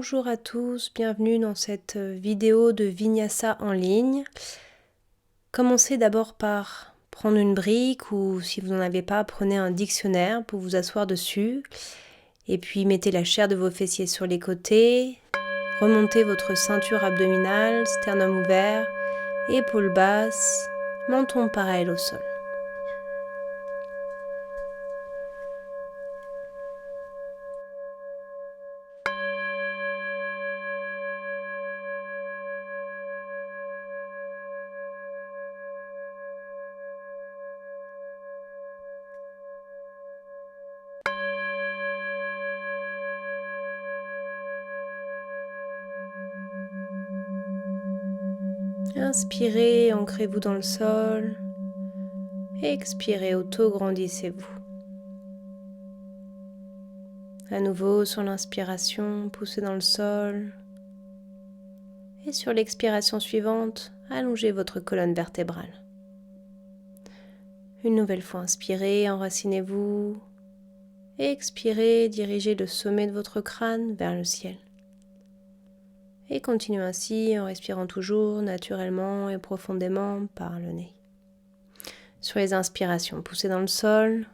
Bonjour à tous, bienvenue dans cette vidéo de Vinyasa en ligne. Commencez d'abord par prendre une brique ou si vous n'en avez pas, prenez un dictionnaire pour vous asseoir dessus. Et puis mettez la chair de vos fessiers sur les côtés, remontez votre ceinture abdominale, sternum ouvert, épaules basses, menton parallèle au sol. Inspirez, ancrez-vous dans le sol. Expirez, auto-grandissez-vous. À nouveau, sur l'inspiration, poussez dans le sol. Et sur l'expiration suivante, allongez votre colonne vertébrale. Une nouvelle fois, inspirez, enracinez-vous. Expirez, dirigez le sommet de votre crâne vers le ciel. Et continuez ainsi en respirant toujours naturellement et profondément par le nez. Sur les inspirations, poussez dans le sol.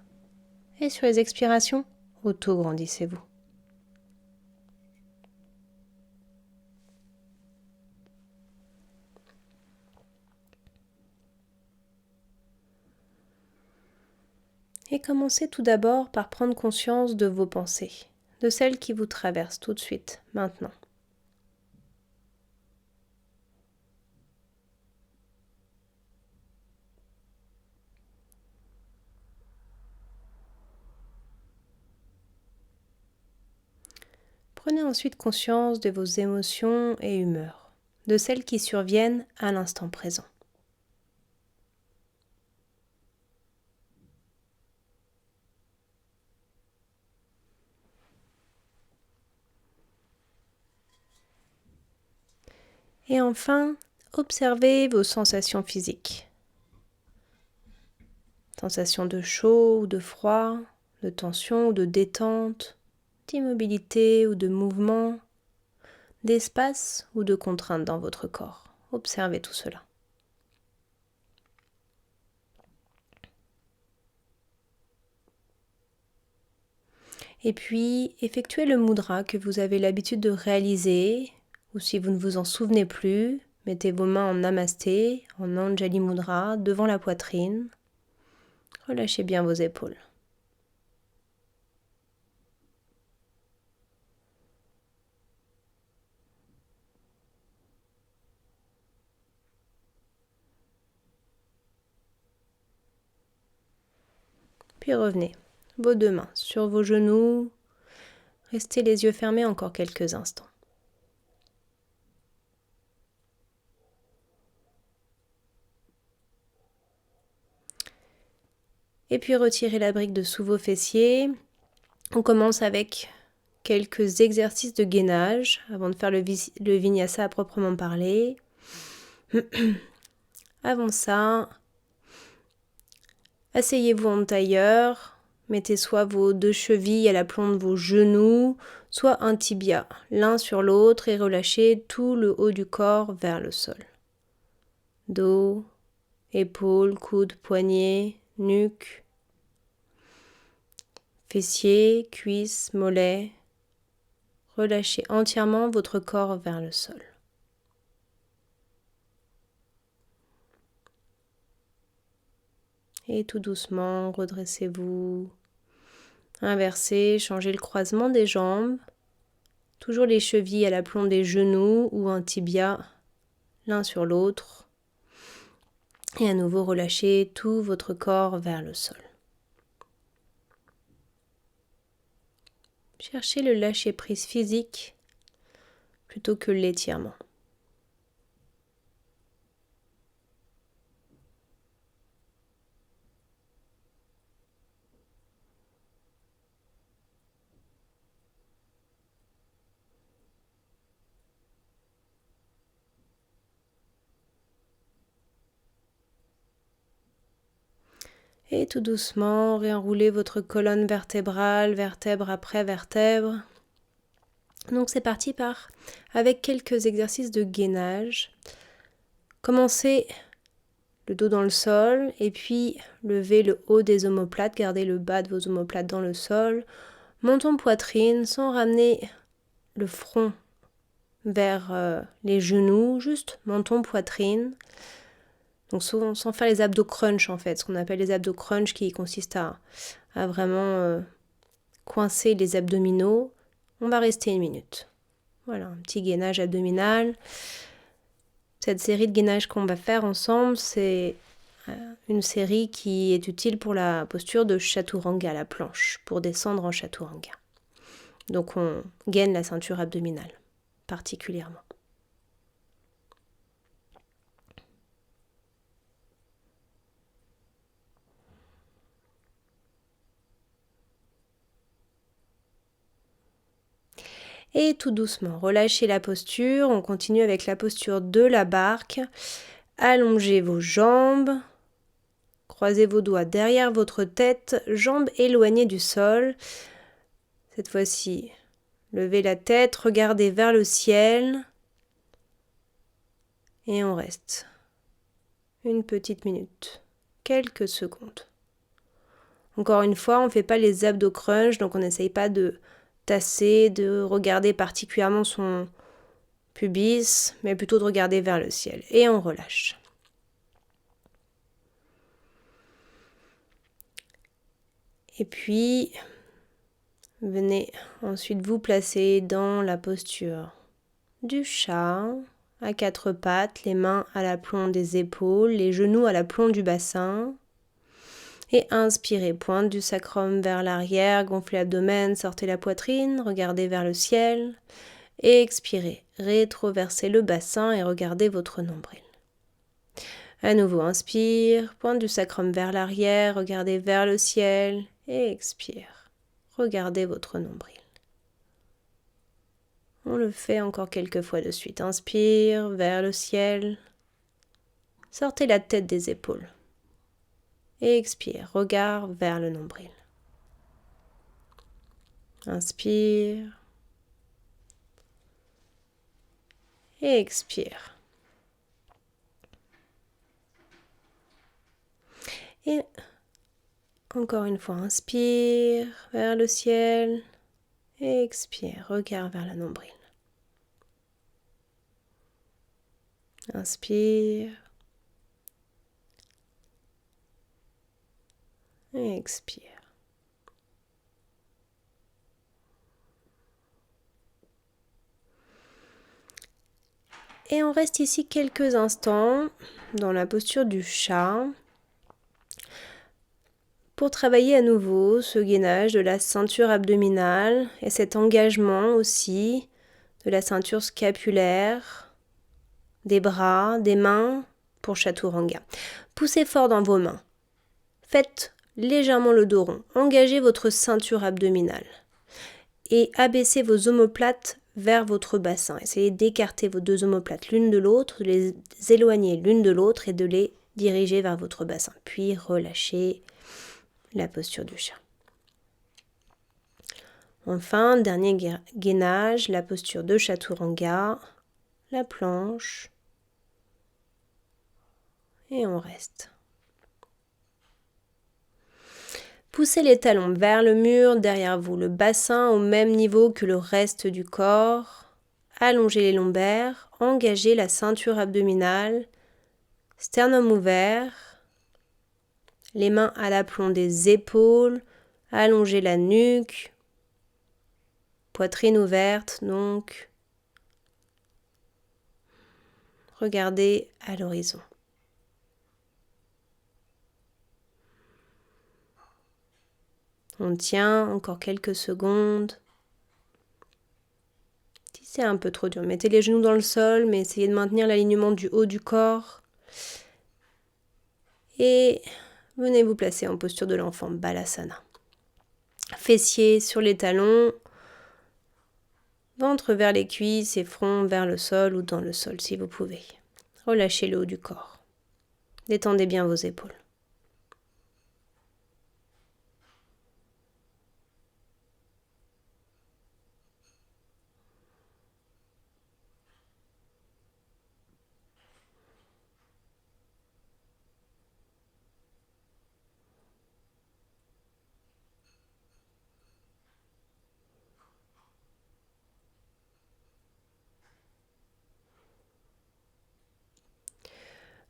Et sur les expirations, auto-grandissez-vous. Et commencez tout d'abord par prendre conscience de vos pensées, de celles qui vous traversent tout de suite, maintenant. Prenez ensuite conscience de vos émotions et humeurs, de celles qui surviennent à l'instant présent. Et enfin, observez vos sensations physiques. Sensations de chaud ou de froid, de tension ou de détente, d'immobilité ou de mouvement, d'espace ou de contrainte dans votre corps. Observez tout cela. Et puis, effectuez le mudra que vous avez l'habitude de réaliser, ou si vous ne vous en souvenez plus, mettez vos mains en namasté, en Anjali Mudra, devant la poitrine. Relâchez bien vos épaules. Puis revenez, vos deux mains sur vos genoux. Restez les yeux fermés encore quelques instants. Et puis retirez la brique de sous vos fessiers. On commence avec quelques exercices de gainage avant de faire le vinyasa à proprement parler. Avant ça, asseyez-vous en tailleur. Mettez soit vos deux chevilles à l'aplomb de vos genoux, soit un tibia, l'un sur l'autre, et relâchez tout le haut du corps vers le sol. Dos, épaules, coudes, poignets, nuque, fessiers, cuisses, mollets. Relâchez entièrement votre corps vers le sol. Et tout doucement, redressez-vous. Inversez, changez le croisement des jambes. Toujours les chevilles à l'aplomb des genoux ou un tibia l'un sur l'autre. Et à nouveau, relâchez tout votre corps vers le sol. Cherchez le lâcher-prise physique plutôt que l'étirement. Et tout doucement, réenroulez votre colonne vertébrale, vertèbre après vertèbre. Donc c'est parti avec quelques exercices de gainage. Commencez le dos dans le sol et puis levez le haut des omoplates, gardez le bas de vos omoplates dans le sol. Montons poitrine sans ramener le front vers les genoux, juste montons poitrine. Donc sans faire les abdos crunch en fait, ce qu'on appelle les abdos crunch qui consistent à vraiment coincer les abdominaux. On va rester 1 minute. Voilà, un petit gainage abdominal. Cette série de gainage qu'on va faire ensemble, c'est une série qui est utile pour la posture de Chaturanga, la planche, pour descendre en Chaturanga. Donc on gaine la ceinture abdominale, particulièrement. Et tout doucement, relâchez la posture. On continue avec la posture de la barque. Allongez vos jambes. Croisez vos doigts derrière votre tête, jambes éloignées du sol. Cette fois-ci, levez la tête, regardez vers le ciel. Et on reste 1 petite minute, quelques secondes. Encore une fois, on ne fait pas les abdos crunch, donc on n'essaye pas de tasser, de regarder particulièrement son pubis, mais plutôt de regarder vers le ciel. Et on relâche. Et puis, venez ensuite vous placer dans la posture du chat, à 4 pattes, les mains à l'aplomb des épaules, les genoux à l'aplomb du bassin. Et inspirez, pointe du sacrum vers l'arrière, gonflez l'abdomen, sortez la poitrine, regardez vers le ciel. Et expirez, rétroversez le bassin et regardez votre nombril. À nouveau, inspire, pointe du sacrum vers l'arrière, regardez vers le ciel. Et expire, regardez votre nombril. On le fait encore quelques fois de suite. Inspire, vers le ciel. Sortez la tête des épaules. Et expire, regard vers le nombril. Inspire. Et expire. Et encore une fois, inspire vers le ciel. Et expire, regard vers le nombril. Inspire. Et expire. Et on reste ici quelques instants dans la posture du chat pour travailler à nouveau ce gainage de la ceinture abdominale et cet engagement aussi de la ceinture scapulaire, des bras, des mains pour Chaturanga. Poussez fort dans vos mains. Faites légèrement le dos rond. Engagez votre ceinture abdominale et abaissez vos omoplates vers votre bassin. Essayez d'écarter vos 2 omoplates l'une de l'autre, de les éloigner l'une de l'autre et de les diriger vers votre bassin. Puis relâchez la posture du chat. Enfin, dernier gainage, la posture de Chaturanga, la planche. Et on reste. Poussez les talons vers le mur derrière vous, le bassin au même niveau que le reste du corps. Allongez les lombaires, engagez la ceinture abdominale, sternum ouvert, les mains à l'aplomb des épaules, allongez la nuque, poitrine ouverte donc. Regardez à l'horizon. On tient encore quelques secondes. Si c'est un peu trop dur, mettez les genoux dans le sol, mais essayez de maintenir l'alignement du haut du corps. Et venez vous placer en posture de l'enfant, Balasana. Fessiers sur les talons, ventre vers les cuisses et front vers le sol ou dans le sol si vous pouvez. Relâchez le haut du corps. Détendez bien vos épaules.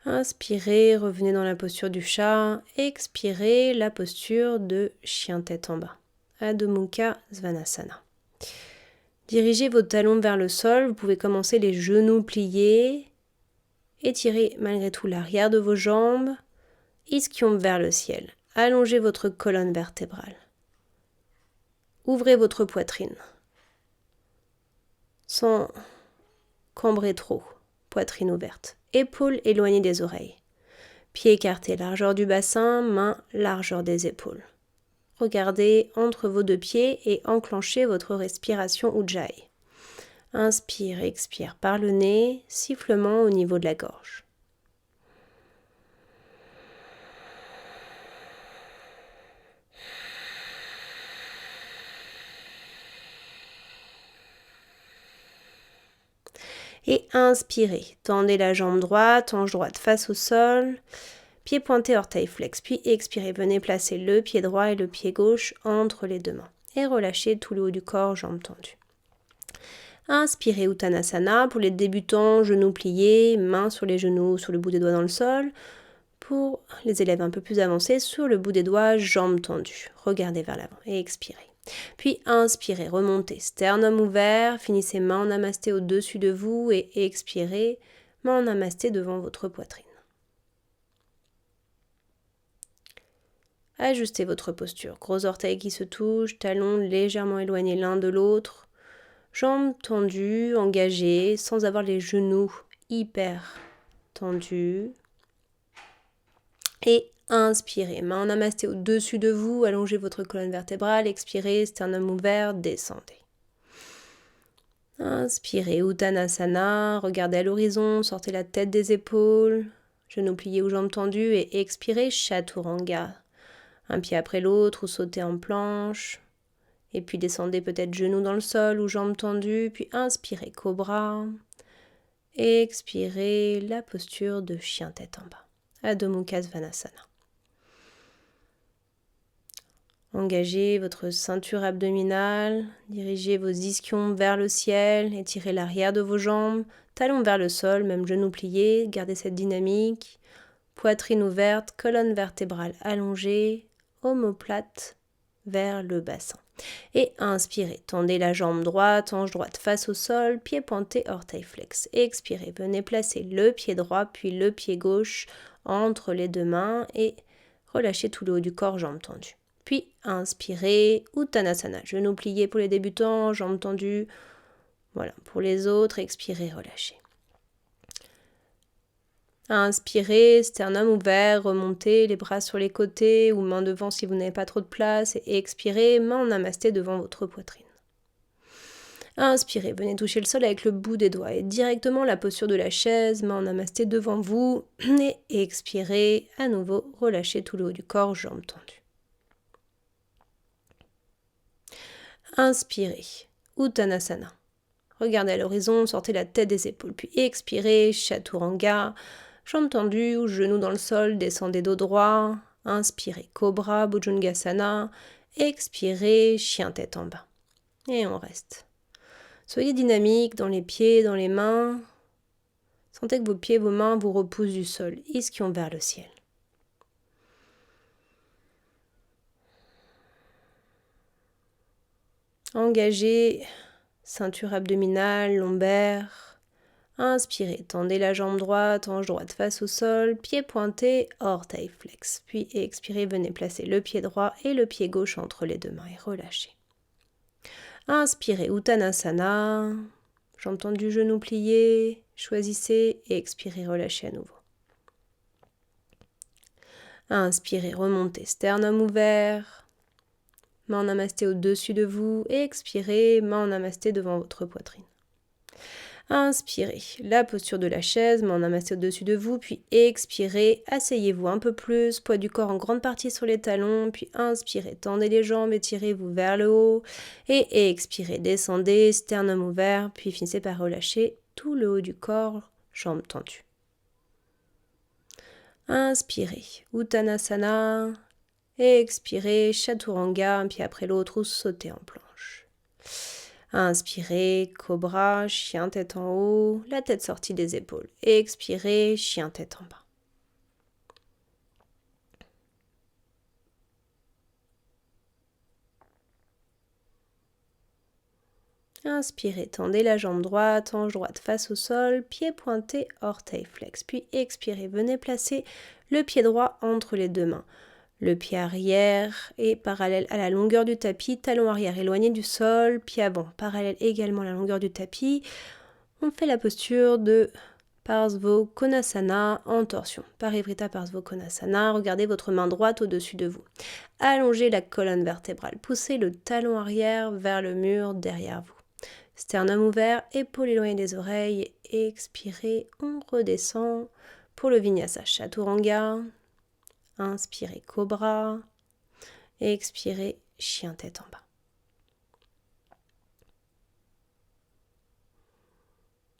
Inspirez, revenez dans la posture du chat. Expirez, la posture de chien tête en bas. Adho Mukha Svanasana. Dirigez vos talons vers le sol. Vous pouvez commencer les genoux pliés. Étirez malgré tout l'arrière de vos jambes. Ischion vers le ciel. Allongez votre colonne vertébrale. Ouvrez votre poitrine. Sans cambrer trop. Poitrine ouverte. Épaules éloignées des oreilles. Pieds écartés, largeur du bassin, mains, largeur des épaules. Regardez entre vos deux pieds et enclenchez votre respiration Ujjayi. Inspire, expire par le nez, sifflement au niveau de la gorge. Et inspirez, tendez la jambe droite, hanche droite face au sol, pied pointé, orteil flex, puis expirez, venez placer le pied droit et le pied gauche entre les deux mains. Et relâchez tout le haut du corps, jambes tendues. Inspirez Uttanasana pour les débutants, genoux pliés, mains sur les genoux, sur le bout des doigts dans le sol. Pour les élèves un peu plus avancés, sur le bout des doigts, jambes tendues. Regardez vers l'avant et expirez. Puis inspirez, remontez, sternum ouvert, finissez main en namasté au-dessus de vous et expirez, main en namasté devant votre poitrine. Ajustez votre posture, gros orteils qui se touchent, talons légèrement éloignés l'un de l'autre, jambes tendues, engagées, sans avoir les genoux hyper tendus. Et inspirez, main en namasté au-dessus de vous, allongez votre colonne vertébrale, expirez, sternum ouvert, descendez. Inspirez, Uttanasana, regardez à l'horizon, sortez la tête des épaules, genoux pliés ou jambes tendues et expirez, Chaturanga. Un pied après l'autre ou sautez en planche. Et puis descendez peut-être genoux dans le sol ou jambes tendues, puis inspirez, Cobra. Expirez, la posture de chien tête en bas. Adho Mukha Svanasana. Engagez votre ceinture abdominale, dirigez vos ischions vers le ciel, étirez l'arrière de vos jambes, talons vers le sol, même genoux pliés, gardez cette dynamique, poitrine ouverte, colonne vertébrale allongée, omoplate vers le bassin. Et inspirez, tendez la jambe droite, hanche droite face au sol, pied pointé, orteil flex. Expirez, venez placer le pied droit puis le pied gauche entre les deux mains et relâchez tout le haut du corps, jambes tendues. Puis inspirez, Uttanasana, genoux pliés pour les débutants, jambes tendues. Voilà, pour les autres, expirez, relâchez. Inspirez, sternum ouvert, remontez les bras sur les côtés ou main devant si vous n'avez pas trop de place. Et expirez, main en namasté devant votre poitrine. Inspirez, venez toucher le sol avec le bout des doigts et directement la posture de la chaise, main en namasté devant vous. Et expirez, à nouveau, relâchez tout le haut du corps, jambes tendues. Inspirez, Uttanasana. Regardez à l'horizon, sortez la tête des épaules, puis expirez, Chaturanga. Jambes tendues ou genoux dans le sol, descendez dos droit. Inspirez, Cobra, Bhujangasana. Expirez, chien tête en bas. Et on reste. Soyez dynamique dans les pieds, dans les mains. Sentez que vos pieds, vos mains vous repoussent du sol, ischion vers le ciel. Engagez, ceinture abdominale, lombaire. Inspirez, tendez la jambe droite, hanche droite face au sol, pied pointé, orteil flex. Puis expirez, venez placer le pied droit et le pied gauche entre les deux mains et relâchez. Inspirez, Uttanasana, jambes tendues, genoux pliés, choisissez et expirez, relâchez à nouveau. Inspirez, remontez, sternum ouvert, main en namasté au-dessus de vous et expirez, main en namasté devant votre poitrine. Inspirez, la posture de la chaise, main en namasté au-dessus de vous, puis expirez, asseyez-vous un peu plus, poids du corps en grande partie sur les talons, puis inspirez, tendez les jambes, étirez-vous vers le haut, et expirez, descendez, sternum ouvert, puis finissez par relâcher tout le haut du corps, jambes tendues. Inspirez, Uttanasana, expirez, Chaturanga, un pied après l'autre ou sautez en planche. Inspirez, Cobra, chien tête en haut, la tête sortie des épaules. Expirez, chien tête en bas. Inspirez, tendez la jambe droite, hanche droite face au sol, pied pointé, orteil flex. Puis expirez, venez placer le pied droit entre les deux mains. Le pied arrière est parallèle à la longueur du tapis, talon arrière éloigné du sol, pied avant parallèle également à la longueur du tapis. On fait la posture de Parsva Konasana en torsion. Parivrita Parsva Konasana, regardez votre main droite au-dessus de vous. Allongez la colonne vertébrale, poussez le talon arrière vers le mur derrière vous. Sternum ouvert, épaules éloignées des oreilles, expirez, on redescend pour le Vinyasa Chaturanga. Inspirez Cobra, expirez Chien tête en bas.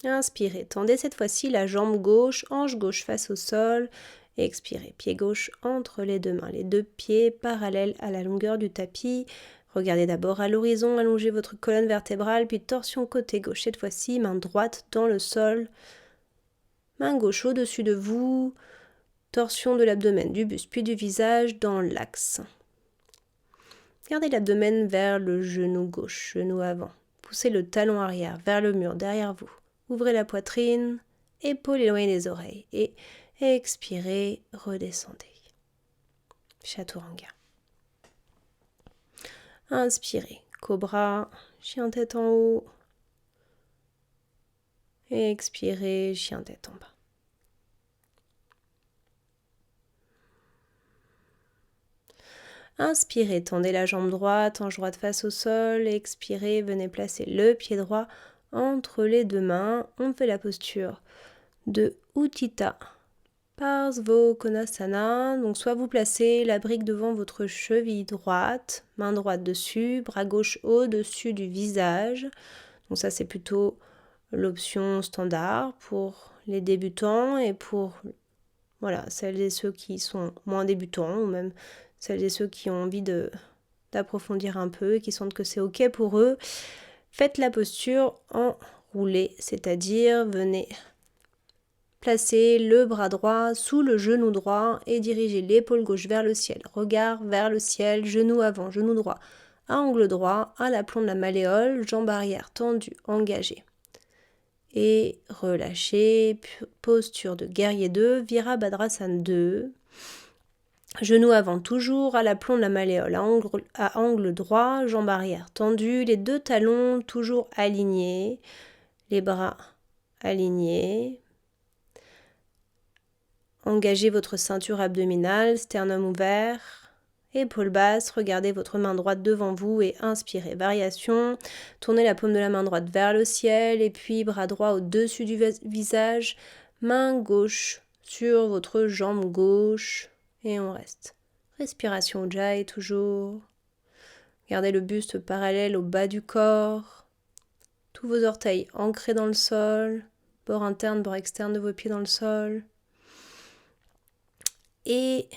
Inspirez, tendez cette fois-ci la jambe gauche, hanche gauche face au sol. Expirez, pied gauche entre les deux mains, les deux pieds parallèles à la longueur du tapis. Regardez d'abord à l'horizon, allongez votre colonne vertébrale, puis torsion côté gauche. Cette fois-ci, main droite dans le sol, main gauche au-dessus de vous, torsion de l'abdomen, du buste, puis du visage dans l'axe. Gardez l'abdomen vers le genou gauche, genou avant. Poussez le talon arrière vers le mur derrière vous. Ouvrez la poitrine, épaules éloignées des oreilles et expirez, redescendez. Chaturanga. Inspirez, Cobra, chien tête en haut. Expirez, chien tête en bas. Inspirez, tendez la jambe droite, hanche droite face au sol. Expirez, venez placer le pied droit entre les deux mains. On fait la posture de Utthita Parsva Konasana. Donc soit vous placez la brique devant votre cheville droite, main droite dessus, bras gauche au-dessus du visage. Donc ça c'est plutôt l'option standard pour les débutants et pour celles et ceux qui sont moins débutants ou même celles et ceux qui ont envie d'approfondir un peu et qui sentent que c'est ok pour eux. Faites la posture enroulée, c'est-à-dire venez placer le bras droit sous le genou droit et dirigez l'épaule gauche vers le ciel. Regard vers le ciel, genou avant, genou droit à angle droit, à l'aplomb de la malléole, jambe arrière tendue, engagée. Et relâchez, posture de guerrier 2, Virabhadrasana 2. Genou avant toujours à l'aplomb de la malléole, à angle droit, jambe arrière tendue, les deux talons toujours alignés, les bras alignés. Engagez votre ceinture abdominale, sternum ouvert, épaules basses, regardez votre main droite devant vous et inspirez. Variation, tournez la paume de la main droite vers le ciel et puis bras droit au-dessus du visage, main gauche sur votre jambe gauche. Et on reste. Respiration Ujjayi toujours. Gardez le buste parallèle au bas du corps. Tous vos orteils ancrés dans le sol. Bord interne, bord externe de vos pieds dans le sol. Et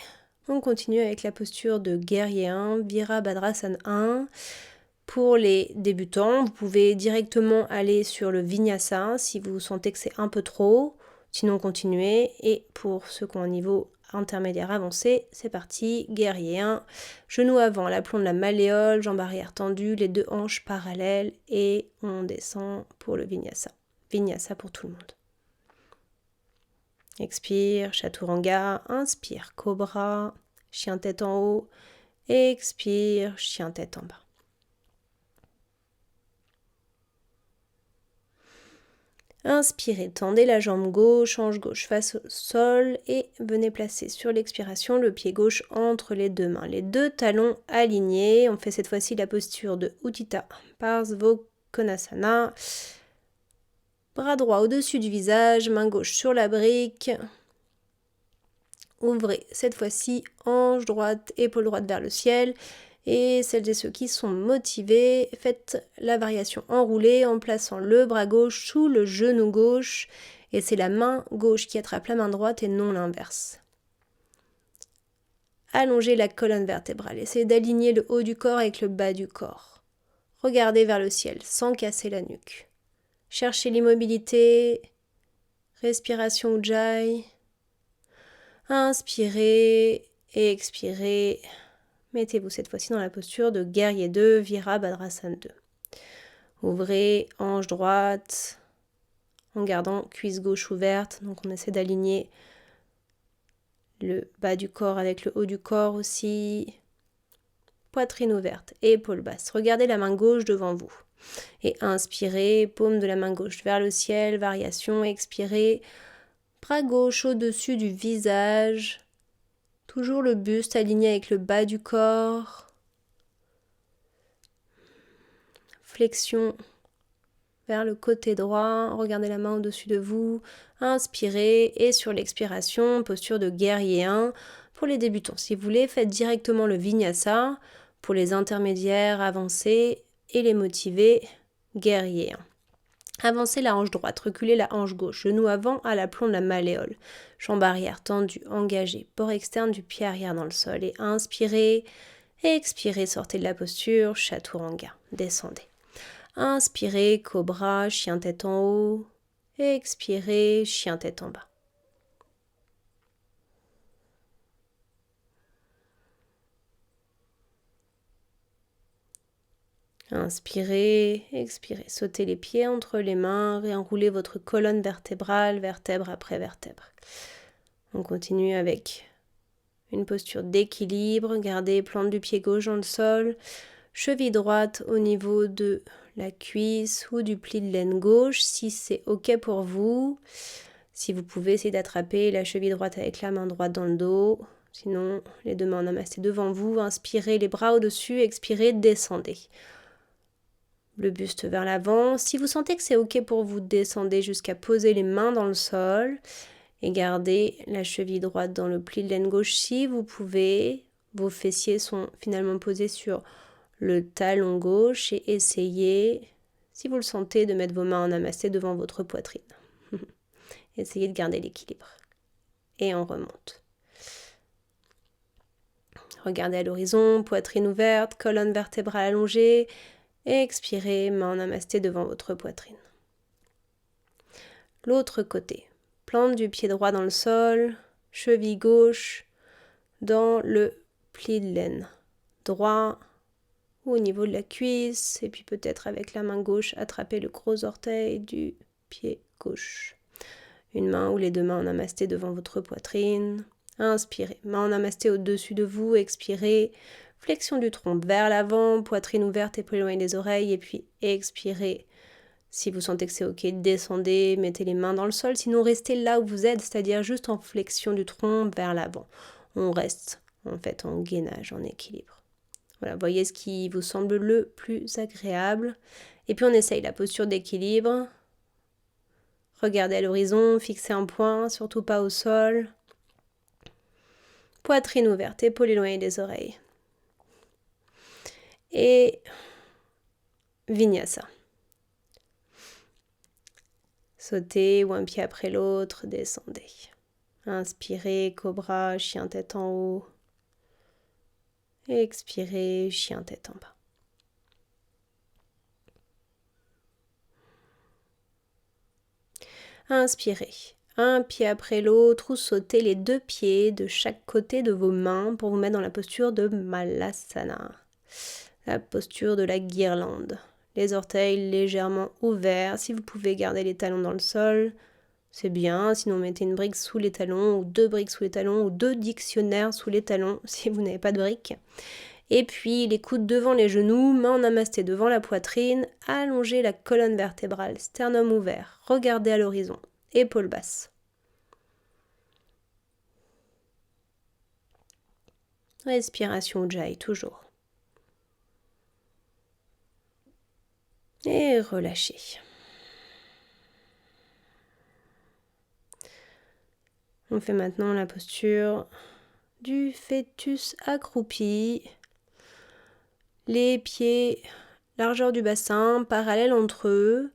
on continue avec la posture de guerrier 1, Virabhadrasana 1. Pour les débutants, vous pouvez directement aller sur le Vinyasa si vous sentez que c'est un peu trop. Sinon, continuez. Et pour ceux qui ont un niveau intermédiaire avancé, c'est parti, guerrier 1, genou avant, l'aplomb de la malléole, jambe arrière tendue, les deux hanches parallèles et on descend pour le Vinyasa. Vinyasa pour tout le monde. Expire, Chaturanga, inspire, Cobra, chien tête en haut, expire, chien tête en bas. Inspirez, tendez la jambe gauche, hanche gauche face au sol et venez placer sur l'expiration le pied gauche entre les deux mains. Les deux talons alignés. On fait cette fois-ci la posture de Utthita Parsva Konasana. Bras droit au-dessus du visage, main gauche sur la brique. Ouvrez cette fois-ci hanche droite, épaule droite vers le ciel. Et celles et ceux qui sont motivés, faites la variation enroulée en plaçant le bras gauche sous le genou gauche. Et c'est la main gauche qui attrape la main droite et non l'inverse. Allongez la colonne vertébrale. Essayez d'aligner le haut du corps avec le bas du corps. Regardez vers le ciel sans casser la nuque. Cherchez l'immobilité. Respiration Ujjayi. Inspirez et expirez. Mettez-vous cette fois-ci dans la posture de guerrier 2, Virabhadrasana 2. Ouvrez, hanche droite, en gardant cuisse gauche ouverte. Donc on essaie d'aligner le bas du corps avec le haut du corps aussi. Poitrine ouverte, épaules basses. Regardez la main gauche devant vous. Et inspirez, paume de la main gauche vers le ciel, variation, expirez. Bras gauche au-dessus du visage. Toujours le buste aligné avec le bas du corps. Flexion vers le côté droit, regardez la main au-dessus de vous, inspirez et sur l'expiration, posture de guerrier 1 pour les débutants. Si vous voulez, faites directement le vinyasa pour les intermédiaires, avancés et les motivés, guerrier 1. Avancez la hanche droite, reculez la hanche gauche, genou avant à l'aplomb de la malléole, jambe arrière tendue, engagée, port externe du pied arrière dans le sol et inspirez, expirez, sortez de la posture, chaturanga, descendez. Inspirez, cobra, chien tête en haut. Expirez, chien tête en bas. Inspirez, expirez. Sautez les pieds entre les mains, réenroulez votre colonne vertébrale, vertèbre après vertèbre. On continue avec une posture d'équilibre. Gardez plante du pied gauche dans le sol, cheville droite au niveau de la cuisse ou du pli de laine gauche si c'est ok pour vous. Si vous pouvez essayer d'attraper la cheville droite avec la main droite dans le dos. Sinon, les deux mains en namasté devant vous. Inspirez les bras au-dessus, expirez, descendez. Le buste vers l'avant. Si vous sentez que c'est ok pour vous, descendez jusqu'à poser les mains dans le sol et gardez la cheville droite dans le pli de laine gauche si vous pouvez. Vos fessiers sont finalement posés sur le talon gauche et essayez, si vous le sentez, de mettre vos mains en namasté devant votre poitrine. Essayez de garder l'équilibre. Et on remonte. Regardez à l'horizon, poitrine ouverte, colonne vertébrale allongée. Expirez, main en namasté devant votre poitrine. L'autre côté. Plante du pied droit dans le sol, cheville gauche dans le pli de laine droit, ou au niveau de la cuisse, et puis peut-être avec la main gauche, attraper le gros orteil du pied gauche. Une main ou les deux mains en namasté devant votre poitrine. Inspirez, main en namasté au-dessus de vous, expirez, flexion du tronc vers l'avant, poitrine ouverte, épaules éloignées des oreilles, et puis expirez. Si vous sentez que c'est ok, descendez, mettez les mains dans le sol, sinon restez là où vous êtes, c'est-à-dire juste en flexion du tronc vers l'avant. On reste en fait en gainage, en équilibre. Voilà, voyez ce qui vous semble le plus agréable. Et puis on essaye la posture d'équilibre. Regardez à l'horizon, fixez un point, surtout pas au sol. Poitrine ouverte, épaules éloignées des oreilles. Et vinyasa. Sautez ou un pied après l'autre, descendez. Inspirez, cobra, chien tête en haut. Expirez, chien tête en bas. Inspirez, un pied après l'autre ou sautez les deux pieds de chaque côté de vos mains pour vous mettre dans la posture de Malasana, la posture de la guirlande. Les orteils légèrement ouverts, si vous pouvez garder les talons dans le sol, c'est bien, sinon mettez une brique sous les talons, ou deux briques sous les talons, ou deux dictionnaires sous les talons, si vous n'avez pas de briques. Et puis les coudes devant les genoux, mains en namasté devant la poitrine, allongez la colonne vertébrale, sternum ouvert, regardez à l'horizon, épaules basses. Respiration Ujjayi toujours. Et relâchez. On fait maintenant la posture du fœtus accroupi. Les pieds, largeur du bassin, parallèles entre eux.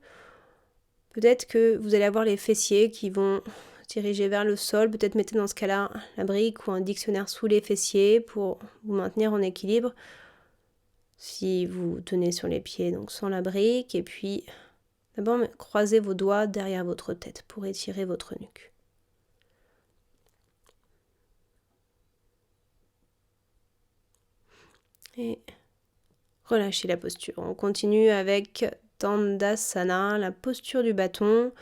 Peut-être que vous allez avoir les fessiers qui vont diriger vers le sol. Peut-être mettez dans ce cas-là la brique ou un dictionnaire sous les fessiers pour vous maintenir en équilibre. Si vous tenez sur les pieds, donc sans la brique. Et puis, d'abord, croisez vos doigts derrière votre tête pour étirer votre nuque. Et relâchez la posture. On continue avec Tandasana, la posture du bâton.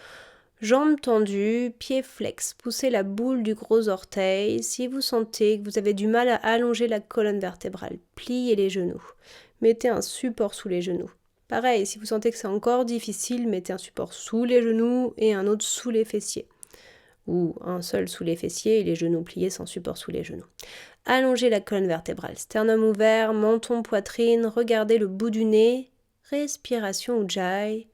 Jambes tendues, pieds flex. Poussez la boule du gros orteil. Si vous sentez que vous avez du mal à allonger la colonne vertébrale, pliez les genoux. Mettez un support sous les genoux. Pareil, si vous sentez que c'est encore difficile, mettez un support sous les genoux et un autre sous les fessiers. Ou un seul sous les fessiers et les genoux pliés sans support sous les genoux. Allongez la colonne vertébrale. Sternum ouvert, menton, poitrine. Regardez le bout du nez. Respiration Ujjayi.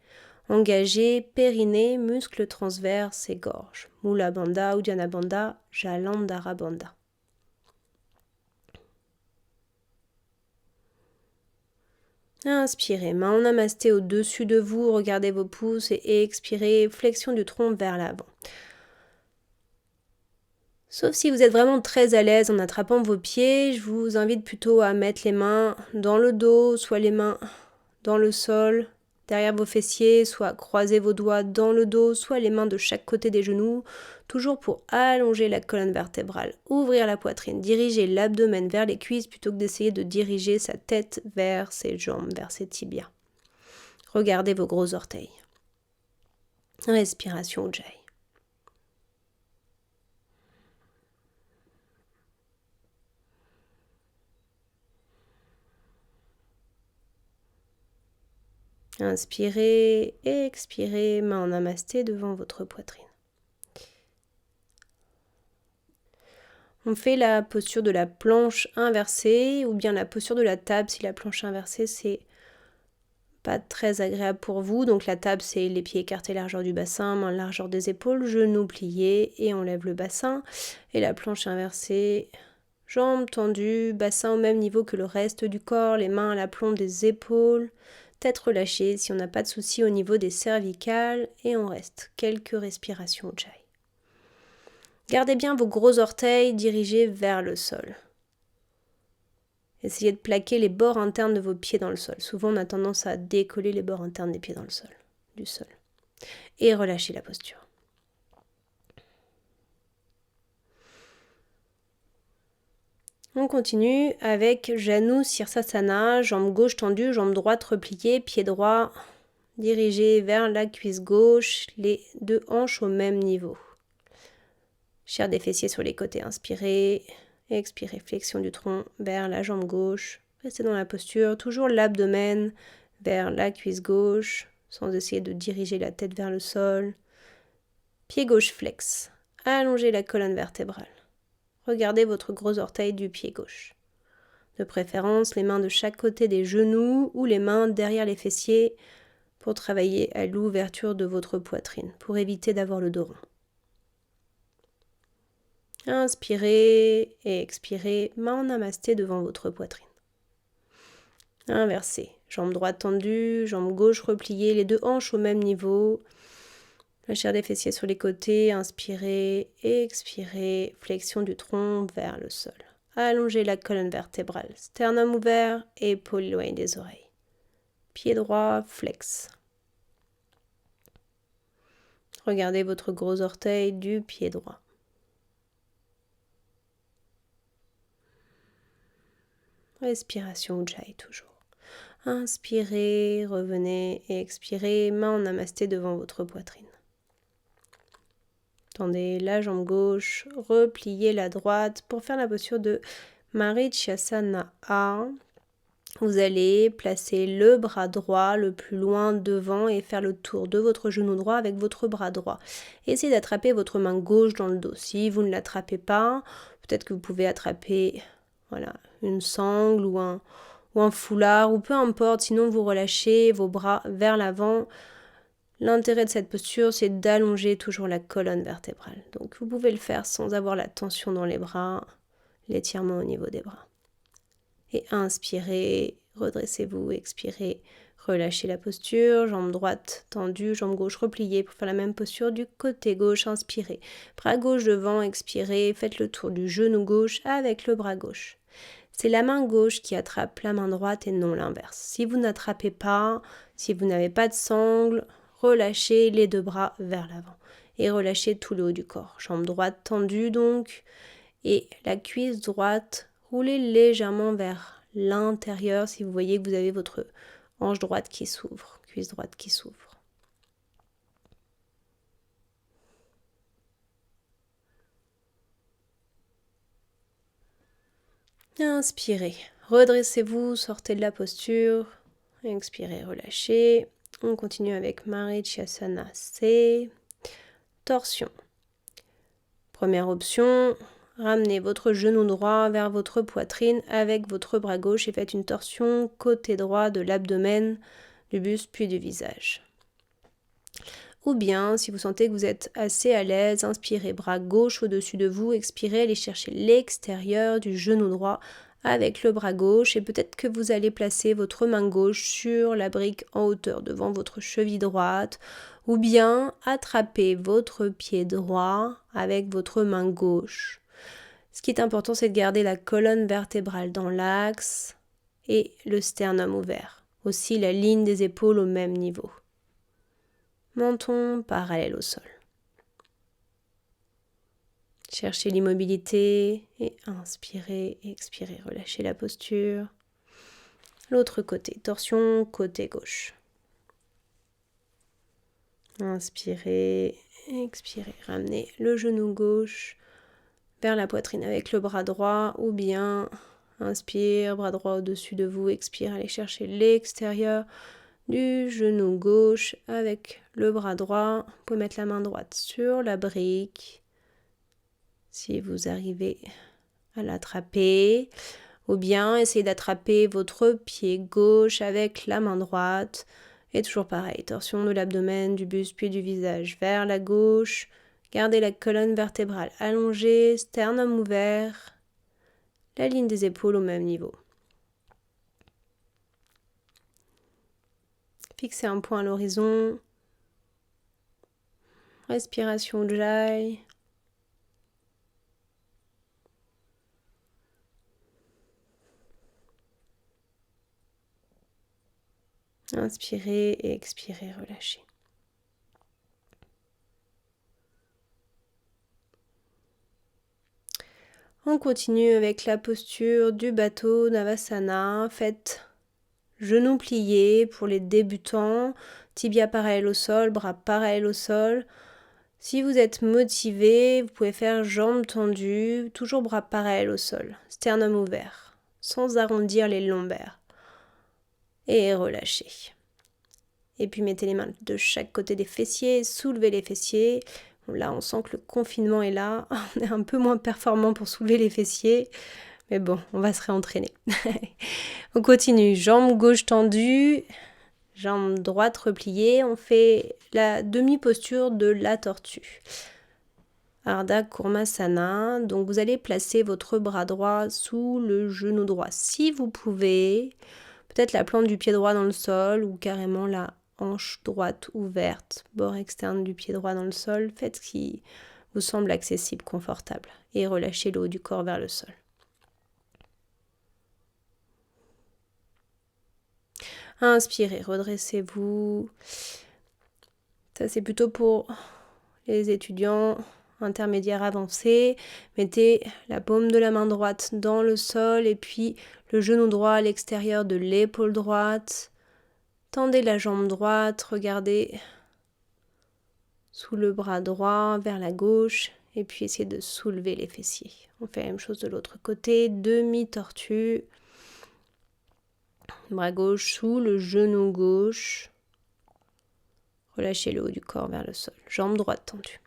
Engagez périnée, muscles transverses et gorge. Mula Bandha, Uddiyana Bandha, Jalandhara Bandha. Inspirez, main en namasté au-dessus de vous, regardez vos pouces et expirez, flexion du tronc vers l'avant. Sauf si vous êtes vraiment très à l'aise en attrapant vos pieds, je vous invite plutôt à mettre les mains dans le dos, soit les mains dans le sol, derrière vos fessiers, soit croiser vos doigts dans le dos, soit les mains de chaque côté des genoux, toujours pour allonger la colonne vertébrale, ouvrir la poitrine, diriger l'abdomen vers les cuisses plutôt que d'essayer de diriger sa tête vers ses jambes, vers ses tibias. Regardez vos gros orteils. Respiration Ujjayi. Inspirez, expirez, main en namasté devant votre poitrine. On fait la posture de la planche inversée ou bien la posture de la table si la planche inversée c'est pas très agréable pour vous. Donc la table c'est les pieds écartés largeur du bassin, main largeur des épaules, genoux pliés et on lève le bassin. Et la planche inversée, jambes tendues, bassin au même niveau que le reste du corps, les mains à l'aplomb des épaules. Tête relâchée si on n'a pas de souci au niveau des cervicales et on reste quelques respirations Ujjayi. Gardez bien vos gros orteils dirigés vers le sol. Essayez de plaquer les bords internes de vos pieds dans le sol. Souvent on a tendance à décoller les bords internes des pieds dans le sol, du sol. Et relâchez la posture. On continue avec Janu Sirsasana, jambe gauche tendue, jambe droite repliée, pied droit dirigé vers la cuisse gauche, les deux hanches au même niveau. Chair des fessiers sur les côtés, inspirez, expirez, flexion du tronc vers la jambe gauche. Restez dans la posture, toujours l'abdomen vers la cuisse gauche, sans essayer de diriger la tête vers le sol. Pied gauche flex, allongez la colonne vertébrale. Regardez votre gros orteil du pied gauche. De préférence, les mains de chaque côté des genoux ou les mains derrière les fessiers pour travailler à l'ouverture de votre poitrine, pour éviter d'avoir le dos rond. Inspirez et expirez, main en namasté devant votre poitrine. Inversez, jambe droite tendue, jambe gauche repliée, les deux hanches au même niveau. La chair des fessiers sur les côtés, inspirez, expirez, flexion du tronc vers le sol. Allongez la colonne vertébrale, sternum ouvert, épaules éloignées des oreilles. Pied droit, flex. Regardez votre gros orteil du pied droit. Respiration Ujjayi toujours. Inspirez, revenez et expirez, main en namasté devant votre poitrine. Tendez la jambe gauche, repliez la droite pour faire la posture de Marichyasana. Vous allez placer le bras droit le plus loin devant et faire le tour de votre genou droit avec votre bras droit. Essayez d'attraper votre main gauche dans le dos. Si vous ne l'attrapez pas, peut-être que vous pouvez attraper une sangle ou un foulard ou peu importe. Sinon, vous relâchez vos bras vers l'avant. L'intérêt de cette posture, c'est d'allonger toujours la colonne vertébrale. Donc, vous pouvez le faire sans avoir la tension dans les bras, l'étirement au niveau des bras. Et inspirez, redressez-vous, expirez, relâchez la posture, jambe droite tendue, jambe gauche repliée pour faire la même posture du côté gauche, inspirez. Bras gauche devant, expirez, faites le tour du genou gauche avec le bras gauche. C'est la main gauche qui attrape la main droite et non l'inverse. Si vous n'attrapez pas, si vous n'avez pas de sangle, relâchez les deux bras vers l'avant et relâchez tout le haut du corps. Jambe droite tendue donc et la cuisse droite, roulez légèrement vers l'intérieur si vous voyez que vous avez votre hanche droite qui s'ouvre, que cuisse droite qui s'ouvre. Inspirez, redressez-vous, sortez de la posture. Expirez, relâchez. On continue avec Marichyasana C. Torsion. Première option, ramenez votre genou droit vers votre poitrine avec votre bras gauche et faites une torsion côté droit de l'abdomen, du buste puis du visage. Ou bien, si vous sentez que vous êtes assez à l'aise, inspirez bras gauche au-dessus de vous, expirez, allez chercher l'extérieur du genou droit avec le bras gauche et peut-être que vous allez placer votre main gauche sur la brique en hauteur devant votre cheville droite ou bien attraper votre pied droit avec votre main gauche. Ce qui est important, c'est de garder la colonne vertébrale dans l'axe et le sternum ouvert. Aussi la ligne des épaules au même niveau. Menton parallèle au sol. Cherchez l'immobilité et inspirez, expirez, relâchez la posture. L'autre côté, torsion côté gauche. Inspirez, expirez, ramenez le genou gauche vers la poitrine avec le bras droit ou bien inspire, bras droit au-dessus de vous, expire, allez chercher l'extérieur du genou gauche avec le bras droit. Vous pouvez mettre la main droite sur la brique si vous arrivez à l'attraper ou bien essayez d'attraper votre pied gauche avec la main droite et toujours pareil, torsion de l'abdomen, du buste puis du visage vers la gauche. Gardez la colonne vertébrale allongée, sternum ouvert, la ligne des épaules au même niveau. Fixez un point à l'horizon. Respiration Ujjayi. Inspirez et expirez, relâchez. On continue avec la posture du bateau Navasana. Faites genoux pliés pour les débutants, tibia parallèle au sol, bras parallèle au sol. Si vous êtes motivé, vous pouvez faire jambes tendues, toujours bras parallèles au sol, sternum ouvert, sans arrondir les lombaires. Et relâchez. Et puis mettez les mains de chaque côté des fessiers, soulevez les fessiers. Là, on sent que le confinement est là. On est un peu moins performant pour soulever les fessiers. Mais bon, on va se réentraîner. On continue. Jambe gauche tendue, jambe droite repliée. On fait la demi-posture de la tortue. Ardha Kurmasana. Donc, vous allez placer votre bras droit sous le genou droit. Si vous pouvez, peut-être la plante du pied droit dans le sol ou carrément la hanche droite ouverte, bord externe du pied droit dans le sol. Faites ce qui vous semble accessible, confortable. Et relâchez le haut du corps vers le sol. Inspirez, redressez-vous. Ça, c'est plutôt pour les étudiants intermédiaires avancés. Mettez la paume de la main droite dans le sol et puis le genou droit à l'extérieur de l'épaule droite. Tendez la jambe droite, regardez sous le bras droit vers la gauche et puis essayez de soulever les fessiers. On fait la même chose de l'autre côté, demi-tortue. Bras gauche sous le genou gauche. Relâchez le haut du corps vers le sol. Jambe droite tendue.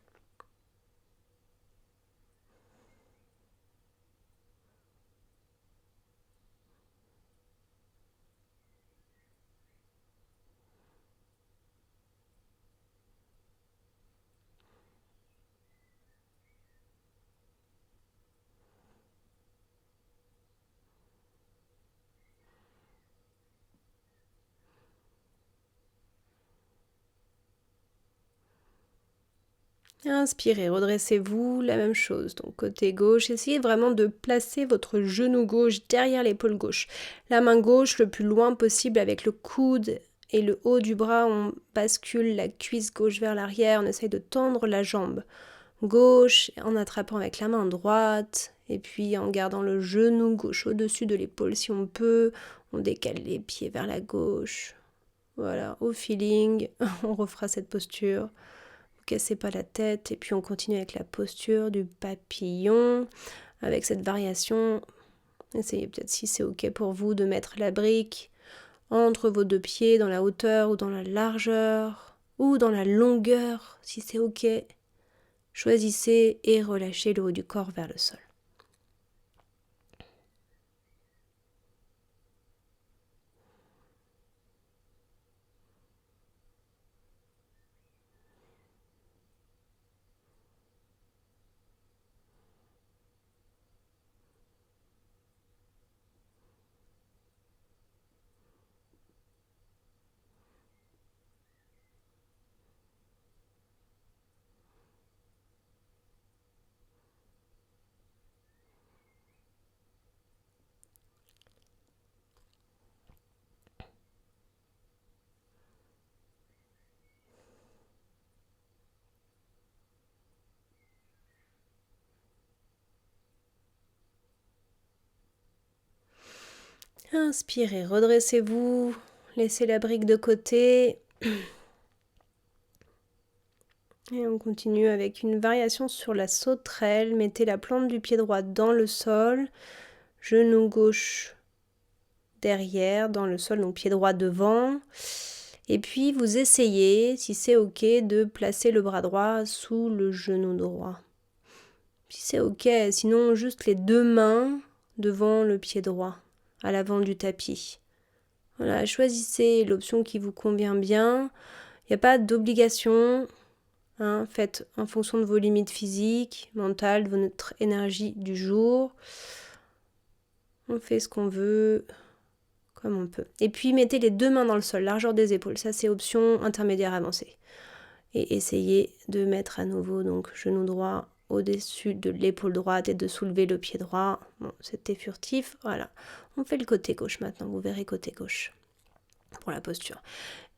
Inspirez, redressez-vous, la même chose. Donc côté gauche, essayez vraiment de placer votre genou gauche derrière l'épaule gauche. La main gauche le plus loin possible avec le coude et le haut du bras. On bascule la cuisse gauche vers l'arrière. On essaye de tendre la jambe gauche en attrapant avec la main droite. Et puis en gardant le genou gauche au-dessus de l'épaule si on peut. On décale les pieds vers la gauche. Voilà, au feeling, on refera cette posture. Vous cassez pas la tête. Et puis on continue avec la posture du papillon, avec cette variation. Essayez peut-être, si c'est ok pour vous, de mettre la brique entre vos deux pieds, dans la hauteur ou dans la largeur, ou dans la longueur, si c'est ok. Choisissez et relâchez le haut du corps vers le sol. Inspirez, redressez-vous, laissez la brique de côté. Et on continue avec une variation sur la sauterelle. Mettez la plante du pied droit dans le sol, genou gauche derrière, dans le sol, donc pied droit devant. Et puis vous essayez, si c'est ok, de placer le bras droit sous le genou droit. Si c'est ok, sinon juste les deux mains devant le pied droit, à l'avant du tapis. Voilà, choisissez l'option qui vous convient bien. Il n'y a pas d'obligation. Faites en fonction de vos limites physiques, mentales, de votre énergie du jour. On fait ce qu'on veut, comme on peut. Et puis mettez les deux mains dans le sol, largeur des épaules. Ça c'est option intermédiaire avancée. Et essayez de mettre à nouveau donc genou droit au-dessus de l'épaule droite et de soulever le pied droit. Bon, c'était furtif. Voilà. On fait le côté gauche maintenant. Vous verrez côté gauche pour la posture.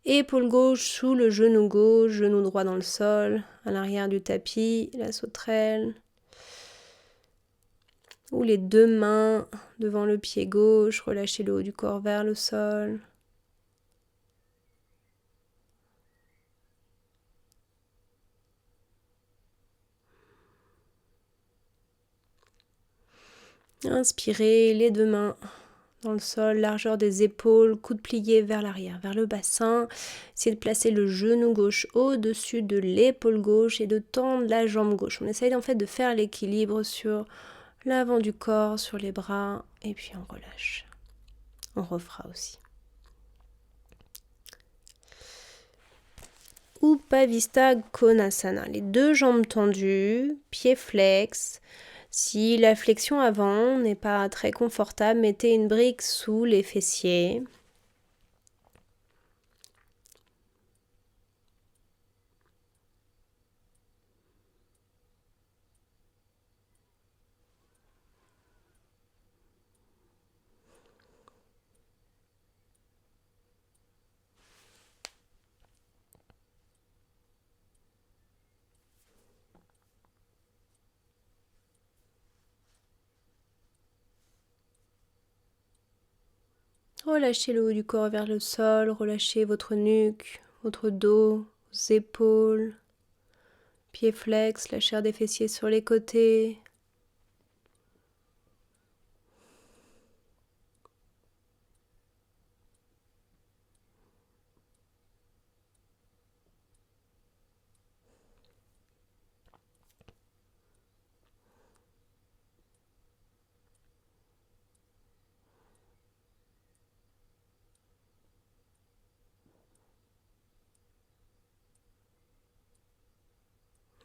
Épaule gauche sous le genou gauche, genou droit dans le sol, à l'arrière du tapis, la sauterelle. Ou les deux mains devant le pied gauche, relâchez le haut du corps vers le sol. Inspirez, les deux mains dans le sol, largeur des épaules, coude plié vers l'arrière, vers le bassin. Essayez de placer le genou gauche au-dessus de l'épaule gauche et de tendre la jambe gauche. On essaye en fait de faire l'équilibre sur l'avant du corps, sur les bras, et puis on relâche. On refera aussi. Upavista Konasana, les deux jambes tendues, pieds flex. Si la flexion avant n'est pas très confortable, mettez une brique sous les fessiers. Relâchez le haut du corps vers le sol, relâchez votre nuque, votre dos, vos épaules, pieds flex, la chair des fessiers sur les côtés.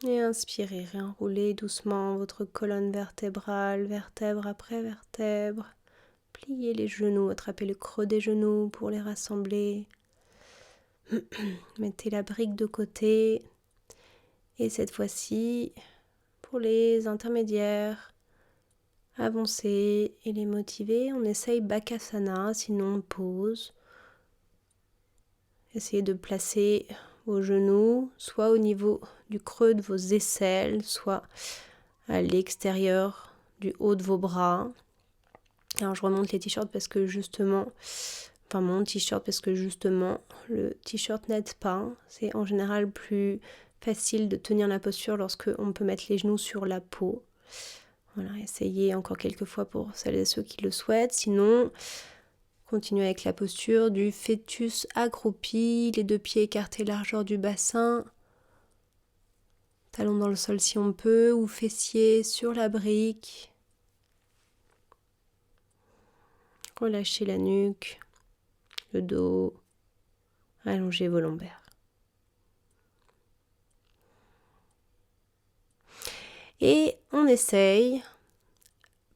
Et inspirez, réenroulez doucement votre colonne vertébrale, vertèbre après vertèbre. Pliez les genoux, attrapez le creux des genoux pour les rassembler. Mettez la brique de côté. Et cette fois-ci, pour les intermédiaires, avancés et les motivés, on essaye Bakasana, sinon on pose. Essayez de placer vos genoux, soit au niveau du creux de vos aisselles, soit à l'extérieur du haut de vos bras. Alors je remonte les t-shirts parce que justement, enfin mon t-shirt, parce que justement le t-shirt n'aide pas. C'est en général plus facile de tenir la posture lorsque on peut mettre les genoux sur la peau. Voilà, essayez encore quelques fois pour celles et ceux qui le souhaitent. Sinon, continuez avec la posture du fœtus accroupi, les deux pieds écartés largeur du bassin, talons dans le sol si on peut, ou fessiers sur la brique. Relâchez la nuque, le dos, allongez vos lombaires. Et on essaye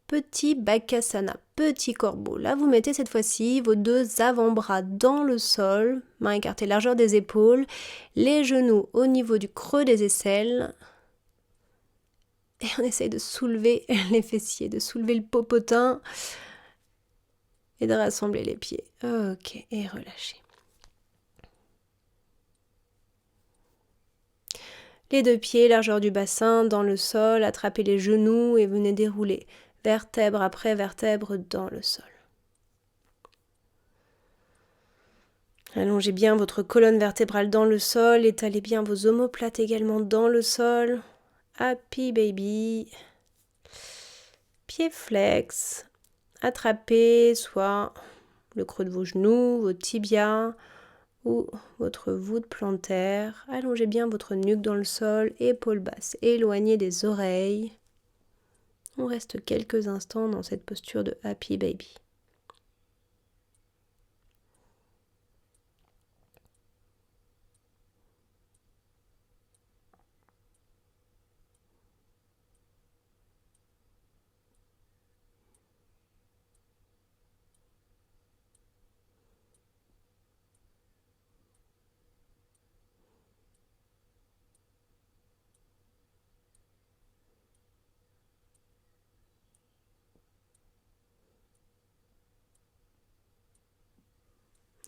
petit Bakasana, petit corbeau. Là, vous mettez cette fois-ci vos deux avant-bras dans le sol, mains écartées largeur des épaules, les genoux au niveau du creux des aisselles. Et on essaye de soulever les fessiers, de soulever le popotin et de rassembler les pieds. Ok, et relâchez. Les deux pieds, largeur du bassin, dans le sol, attrapez les genoux et venez dérouler vertèbre après vertèbre dans le sol. Allongez bien votre colonne vertébrale dans le sol, étalez bien vos omoplates également dans le sol. Happy baby. Pieds flex. Attrapez soit le creux de vos genoux, vos tibias ou votre voûte plantaire. Allongez bien votre nuque dans le sol, épaules basses, éloignez des oreilles. On reste quelques instants dans cette posture de Happy Baby.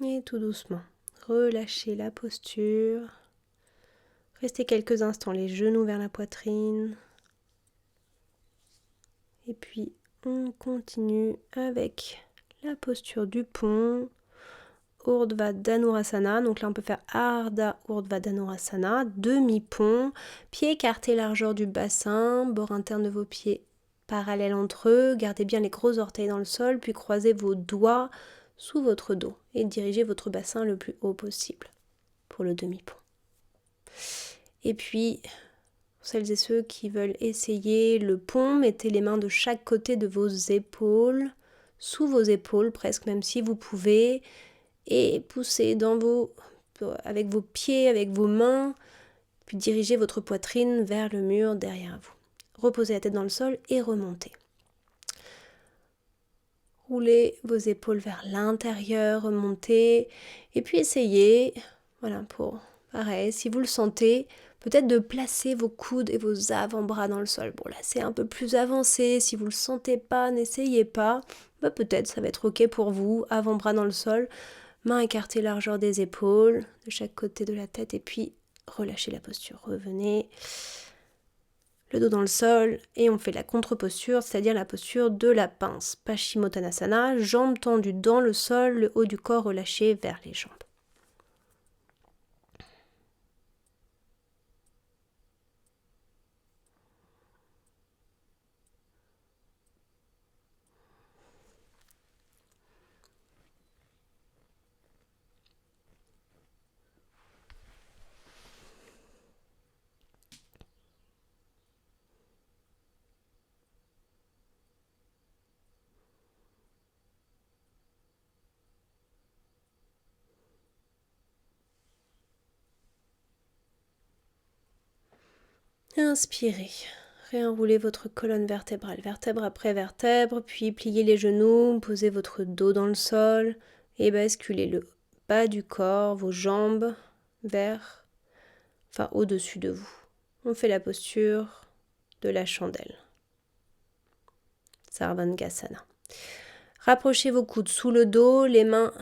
Et tout doucement, relâchez la posture. Restez quelques instants les genoux vers la poitrine. Et puis, on continue avec la posture du pont. Urdhva Dhanurasana. Donc là, on peut faire Ardha Urdhva Dhanurasana. Demi-pont. Pieds écartés largeur du bassin. Bord interne de vos pieds parallèles entre eux. Gardez bien les gros orteils dans le sol. Puis croisez vos doigts sous votre dos. Et dirigez votre bassin le plus haut possible pour le demi-pont. Et puis, pour celles et ceux qui veulent essayer le pont, mettez les mains de chaque côté de vos épaules, sous vos épaules presque, même si vous pouvez, et poussez avec vos pieds, avec vos mains, puis dirigez votre poitrine vers le mur derrière vous. Reposez la tête dans le sol et remontez. Roulez vos épaules vers l'intérieur, remontez, et puis essayez, voilà, pareil, si vous le sentez, peut-être de placer vos coudes et vos avant-bras dans le sol. Bon là c'est un peu plus avancé, si vous ne le sentez pas, n'essayez pas. Peut-être ça va être ok pour vous, avant-bras dans le sol, mains écartées largeur des épaules, de chaque côté de la tête, et puis relâchez la posture. Revenez, le dos dans le sol, et on fait la contre-posture, c'est-à-dire la posture de la pince. Paschimottanasana, jambes tendues dans le sol, le haut du corps relâché vers les jambes. Inspirez, réenroulez votre colonne vertébrale, vertèbre après vertèbre, puis pliez les genoux, posez votre dos dans le sol et basculez le bas du corps, vos jambes au-dessus de vous. On fait la posture de la chandelle. Sarvangasana. Rapprochez vos coudes sous le dos, les mains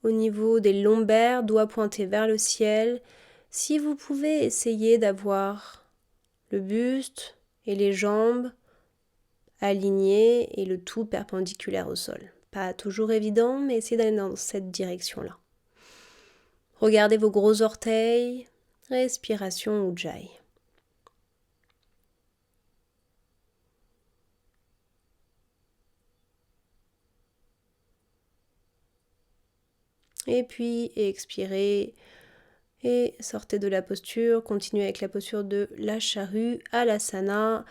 au niveau des lombaires, doigts pointés vers le ciel. Si vous pouvez, essayez d'avoir le buste et les jambes alignés et le tout perpendiculaire au sol. Pas toujours évident, mais essayez d'aller dans cette direction-là. Regardez vos gros orteils, respiration Ujjayi. Et puis expirez et sortez de la posture. Continuez avec la posture de la charrue, Alasana.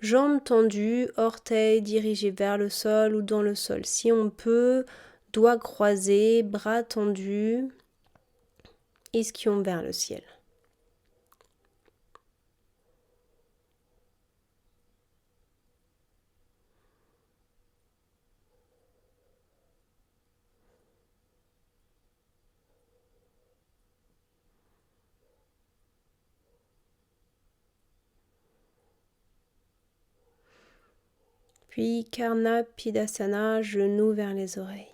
Jambes tendues, orteils dirigés vers le sol ou dans le sol. Si on peut, doigts croisés, bras tendus, ischion vers le ciel. Puis Karna Pidasana, genoux vers les oreilles.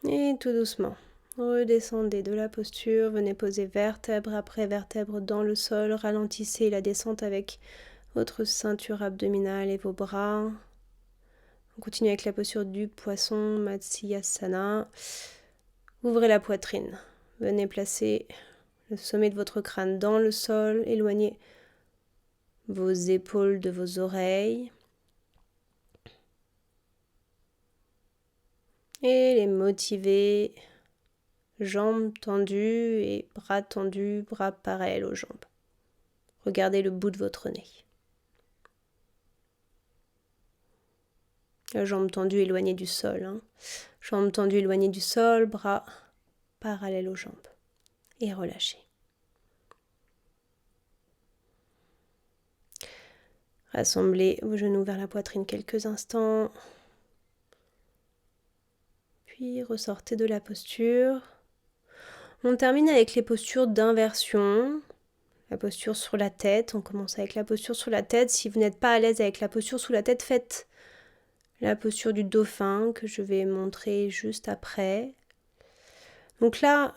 Et tout doucement, redescendez de la posture, venez poser vertèbre après vertèbre dans le sol, ralentissez la descente avec votre ceinture abdominale et vos bras. On continue avec la posture du poisson, Matsyasana. Ouvrez la poitrine, venez placer le sommet de votre crâne dans le sol, éloignez vos épaules de vos oreilles. Et les motiver, jambes tendues et bras tendus, bras parallèles aux jambes. Regardez le bout de votre nez. Jambes tendues éloignées du sol. Jambes tendues éloignées du sol, bras parallèles aux jambes. Et relâchez. Rassemblez vos genoux vers la poitrine quelques instants. Puis ressortez de la posture. On termine avec les postures d'inversion. La posture sur la tête. On commence avec la posture sur la tête. Si vous n'êtes pas à l'aise avec la posture sous la tête, faites la posture du dauphin que je vais montrer juste après. Donc là,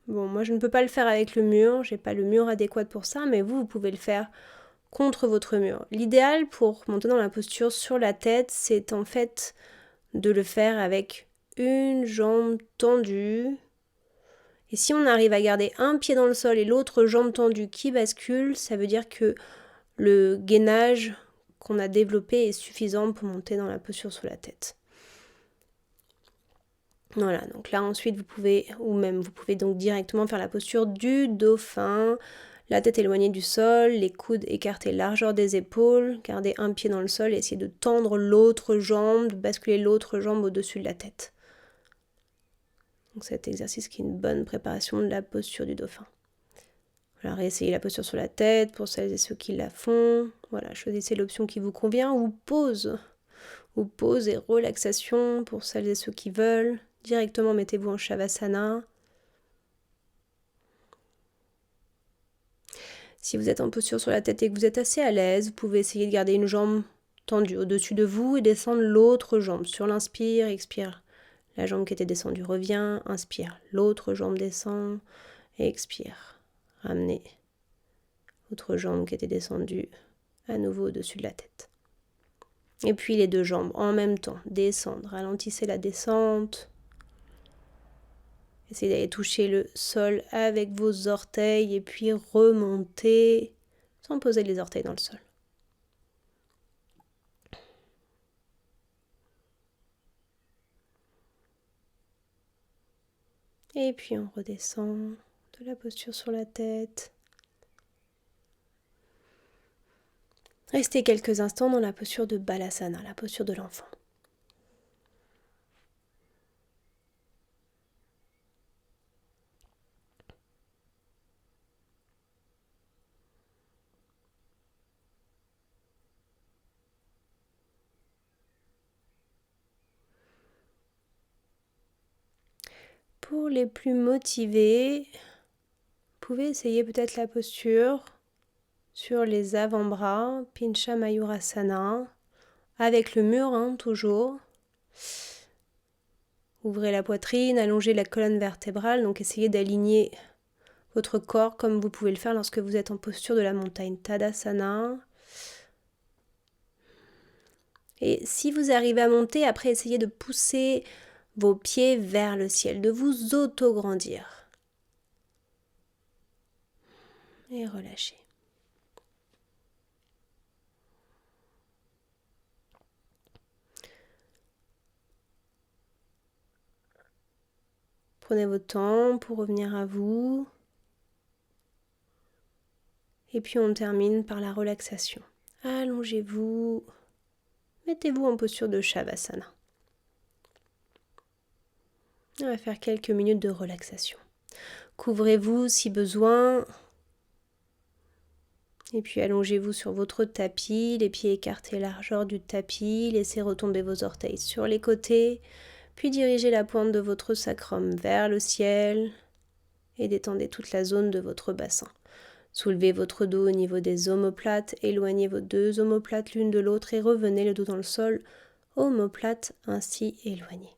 bon, moi je ne peux pas le faire avec le mur. J'ai pas le mur adéquat pour ça, mais vous pouvez le faire contre votre mur. L'idéal pour monter dans la posture sur la tête, c'est en fait de le faire avec une jambe tendue. Et si on arrive à garder un pied dans le sol et l'autre jambe tendue qui bascule, ça veut dire que le gainage qu'on a développé est suffisant pour monter dans la posture sur la tête. Voilà, donc là ensuite vous pouvez donc directement faire la posture du dauphin, la tête éloignée du sol, les coudes écartés largeur des épaules, garder un pied dans le sol et essayer de tendre l'autre jambe, de basculer l'autre jambe au-dessus de la tête. Donc cet exercice qui est une bonne préparation de la posture du dauphin. Voilà, réessayez la posture sur la tête pour celles et ceux qui la font. Voilà, choisissez l'option qui vous convient ou pause et relaxation pour celles et ceux qui veulent. Directement mettez-vous en Shavasana. Si vous êtes en posture sur la tête et que vous êtes assez à l'aise, vous pouvez essayer de garder une jambe tendue au-dessus de vous et descendre l'autre jambe. Sur l'inspire, expire. La jambe qui était descendue revient, inspire. L'autre jambe descend et expire. Ramenez l'autre jambe qui était descendue à nouveau au-dessus de la tête. Et puis les deux jambes en même temps, descendre. Ralentissez la descente. Essayez d'aller toucher le sol avec vos orteils et puis remonter sans poser les orteils dans le sol. Et puis on redescend de la posture sur la tête. Restez quelques instants dans la posture de Balasana, la posture de l'enfant. Pour les plus motivés, vous pouvez essayer peut-être la posture sur les avant-bras, Pincha Mayurasana, avec le mur, toujours. Ouvrez la poitrine, allongez la colonne vertébrale, donc essayez d'aligner votre corps comme vous pouvez le faire lorsque vous êtes en posture de la montagne, Tadasana. Et si vous arrivez à monter, après essayez de pousser vos pieds vers le ciel, de vous auto-grandir. Et relâchez. Prenez votre temps pour revenir à vous. Et puis on termine par la relaxation. Allongez-vous. Mettez-vous en posture de Shavasana. On va faire quelques minutes de relaxation. Couvrez-vous si besoin. Et puis allongez-vous sur votre tapis, les pieds écartés largeur du tapis. Laissez retomber vos orteils sur les côtés. Puis dirigez la pointe de votre sacrum vers le ciel. Et détendez toute la zone de votre bassin. Soulevez votre dos au niveau des omoplates. Éloignez vos deux omoplates l'une de l'autre et revenez le dos dans le sol. Omoplate ainsi éloigné.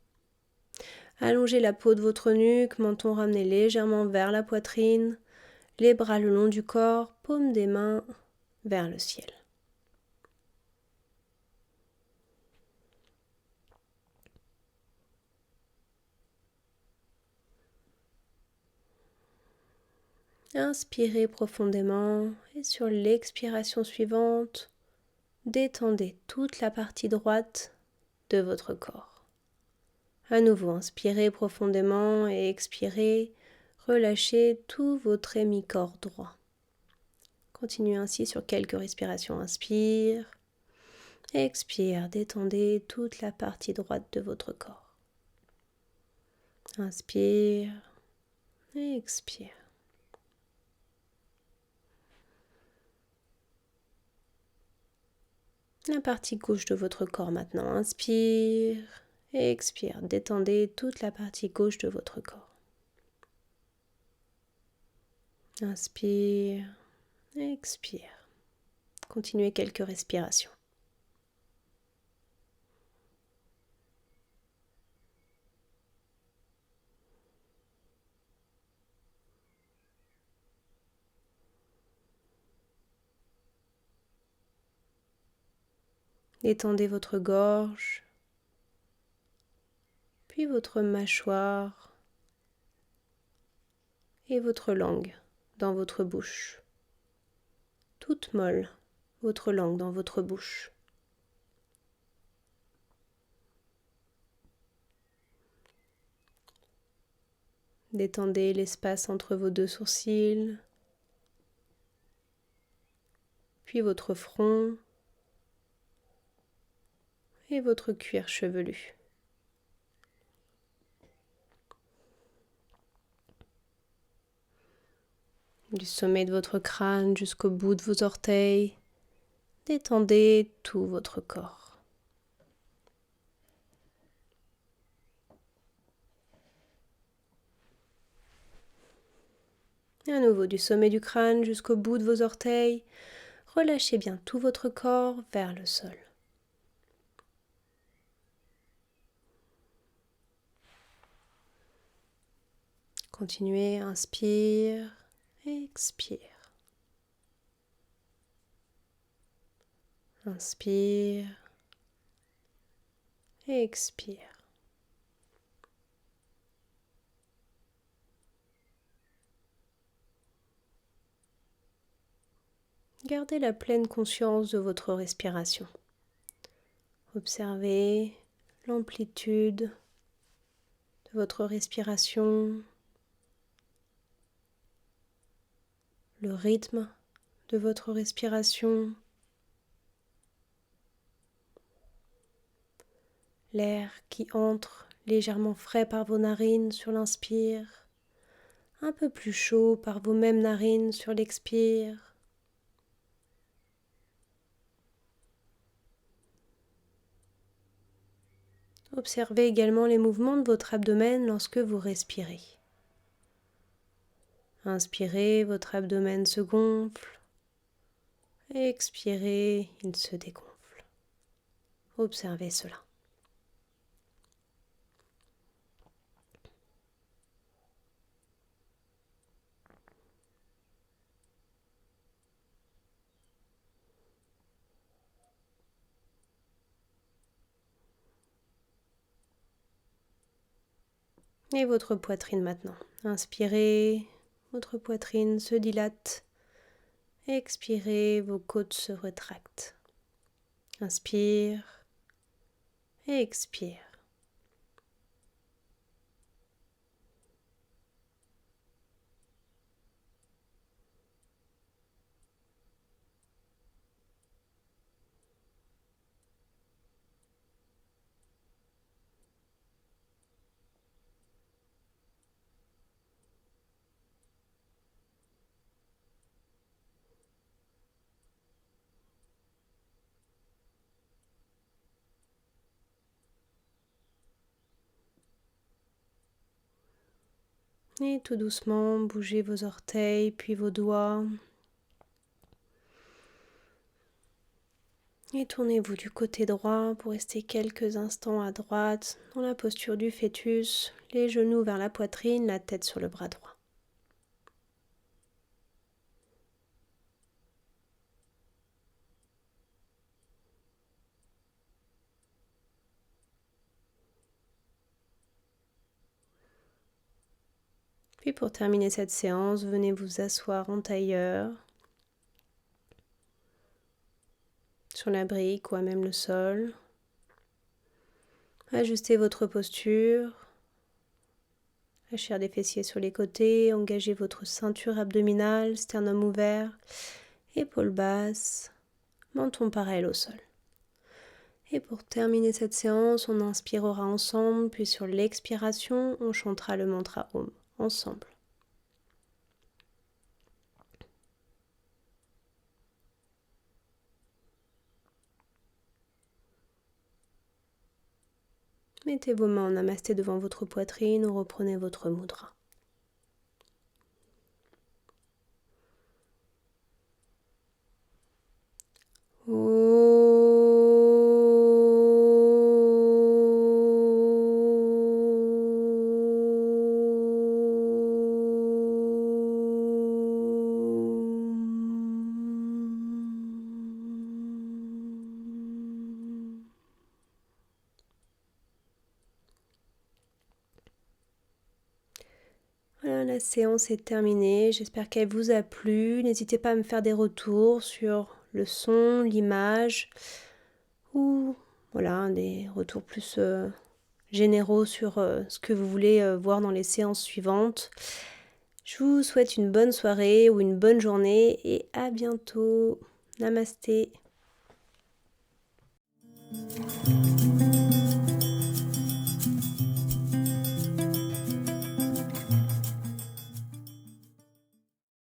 Allongez la peau de votre nuque, menton ramené légèrement vers la poitrine, les bras le long du corps, paume des mains vers le ciel. Inspirez profondément et sur l'expiration suivante, détendez toute la partie droite de votre corps. À nouveau, inspirez profondément et expirez, relâchez tout votre hémicorps droit. Continuez ainsi sur quelques respirations. Inspire, expire, détendez toute la partie droite de votre corps. Inspire, expire. La partie gauche de votre corps maintenant. Inspire, expire, détendez toute la partie gauche de votre corps. Inspire, expire. Continuez quelques respirations. Détendez votre gorge, puis votre mâchoire et votre langue dans votre bouche. Toute molle, votre langue dans votre bouche. Détendez l'espace entre vos deux sourcils, puis votre front et votre cuir chevelu. Du sommet de votre crâne jusqu'au bout de vos orteils, détendez tout votre corps. Et à nouveau, du sommet du crâne jusqu'au bout de vos orteils, relâchez bien tout votre corps vers le sol. Continuez, inspire, expire. Inspire, expire. Gardez la pleine conscience de votre respiration. Observez l'amplitude de votre respiration, le rythme de votre respiration, l'air qui entre légèrement frais par vos narines sur l'inspire, un peu plus chaud par vos mêmes narines sur l'expire. Observez également les mouvements de votre abdomen lorsque vous respirez. Inspirez, votre abdomen se gonfle. Expirez, il se dégonfle. Observez cela. Et votre poitrine maintenant. Inspirez, votre poitrine se dilate. Expirez, vos côtes se rétractent. Inspire et expire. Et tout doucement, bougez vos orteils, puis vos doigts. Et tournez-vous du côté droit pour rester quelques instants à droite, dans la posture du fœtus, les genoux vers la poitrine, la tête sur le bras droit. Puis pour terminer cette séance, venez vous asseoir en tailleur, sur la brique ou à même le sol. Ajustez votre posture, la chair des fessiers sur les côtés, engagez votre ceinture abdominale, sternum ouvert, épaules basses, menton parallèle au sol. Et pour terminer cette séance, on inspirera ensemble, puis sur l'expiration, on chantera le mantra Om ensemble. Mettez vos mains en namasté devant votre poitrine ou reprenez votre mudra. Voilà, la séance est terminée. J'espère qu'elle vous a plu. N'hésitez pas à me faire des retours sur le son, l'image ou voilà, des retours plus généraux sur ce que vous voulez voir dans les séances suivantes. Je vous souhaite une bonne soirée ou une bonne journée et à bientôt. Namasté.